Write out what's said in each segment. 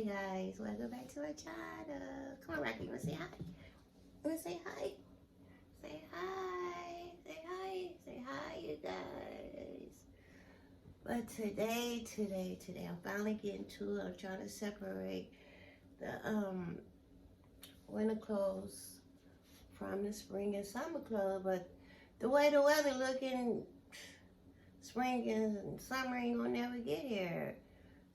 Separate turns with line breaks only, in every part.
Hey guys, welcome back to our channel. Come on, Rocky, you wanna say hi? You wanna say hi? Say hi. Say hi. Say hi, you guys. But today, I'm finally getting to it. I'm trying to separate the winter clothes from the spring and summer clothes. But the way the weather looking, spring and summer ain't gonna never get here.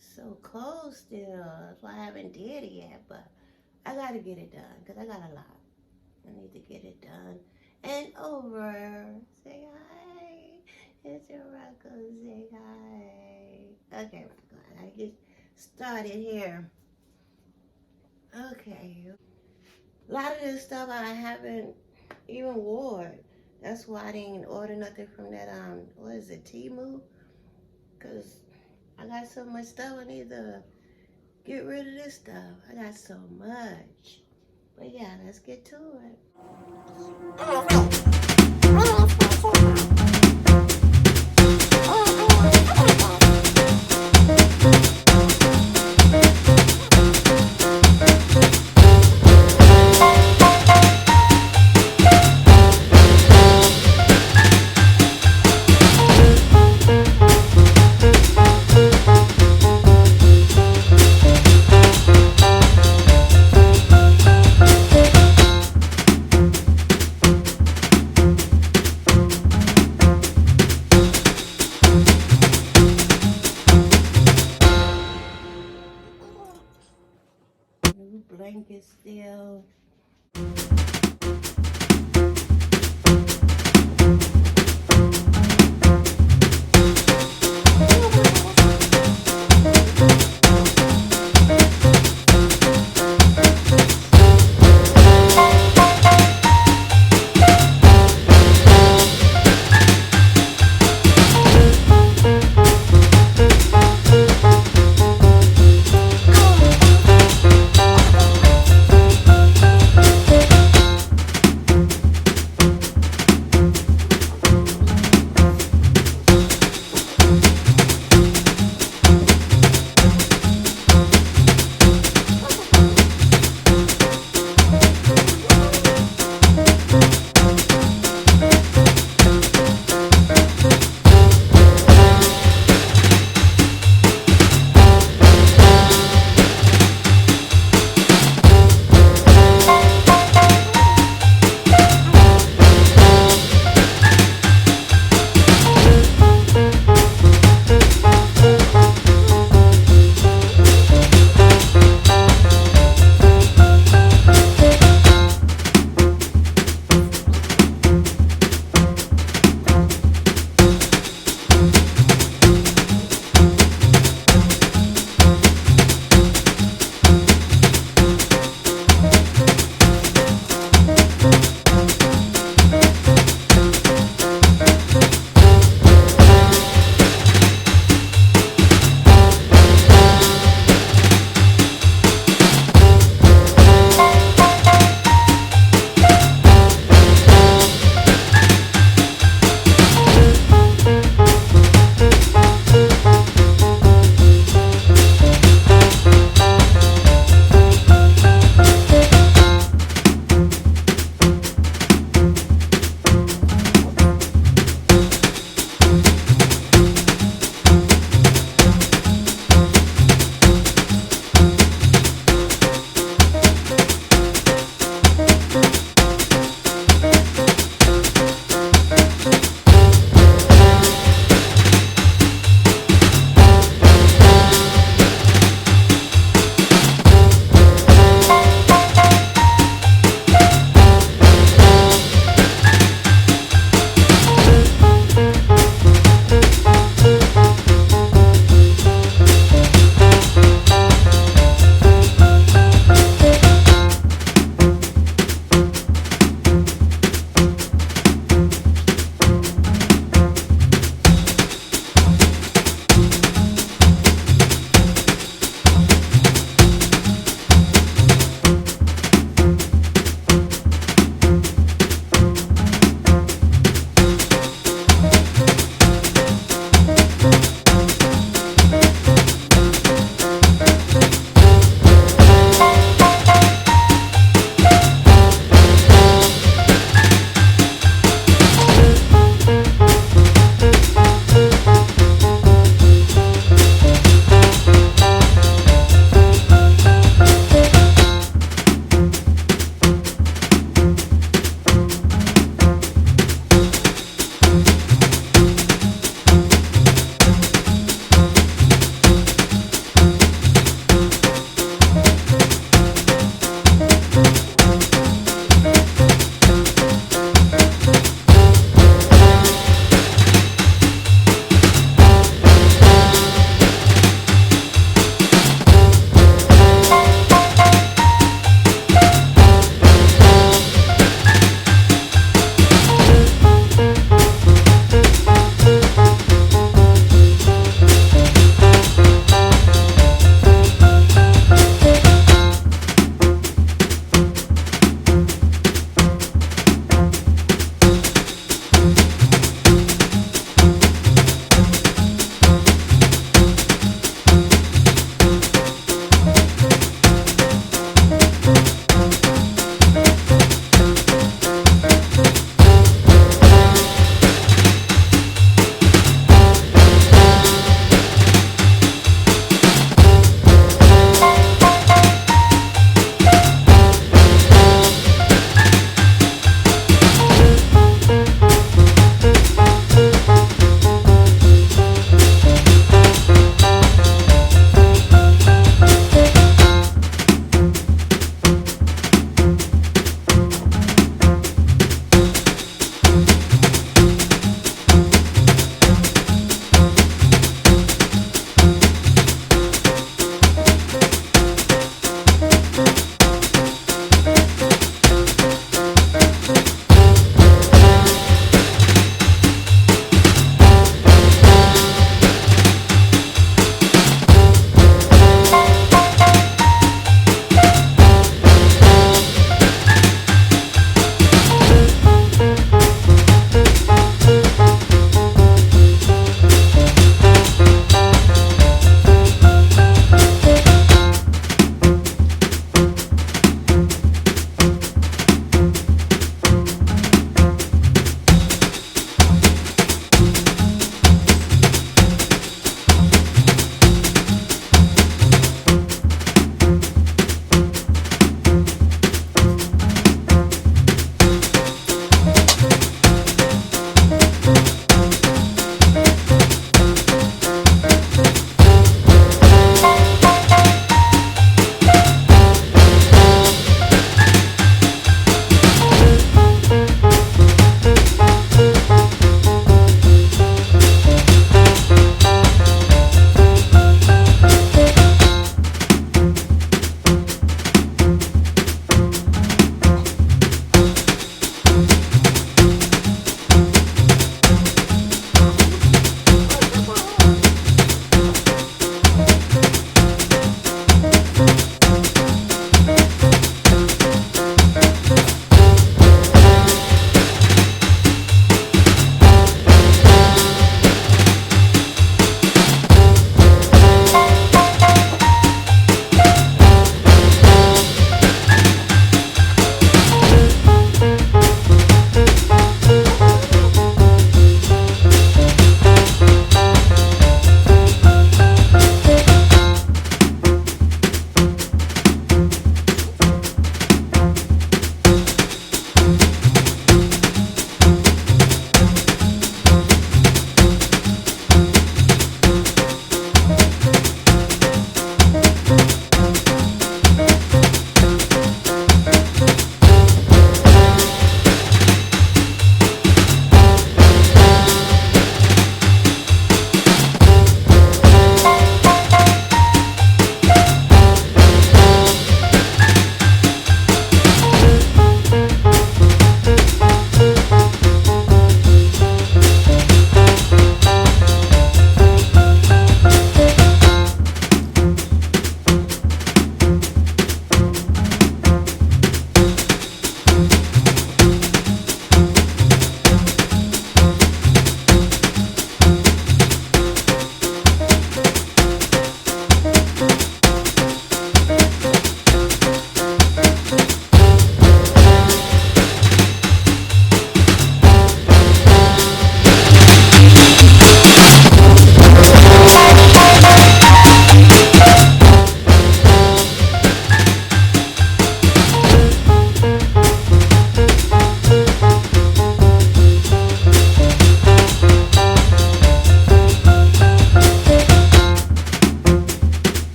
So cold still. That's why I haven't did it yet, but I gotta get it done because I got a lot. I need to get it done and over. Say hi. It's your Rocco. Say hi. Okay, Rocco, I gotta get started here. Okay. A lot of this stuff I haven't even wore. That's why I didn't order nothing from that, what is it, Temu? Because I got so much stuff, I need to get rid of this stuff. I got so much. But yeah, let's get to it. New blanket still.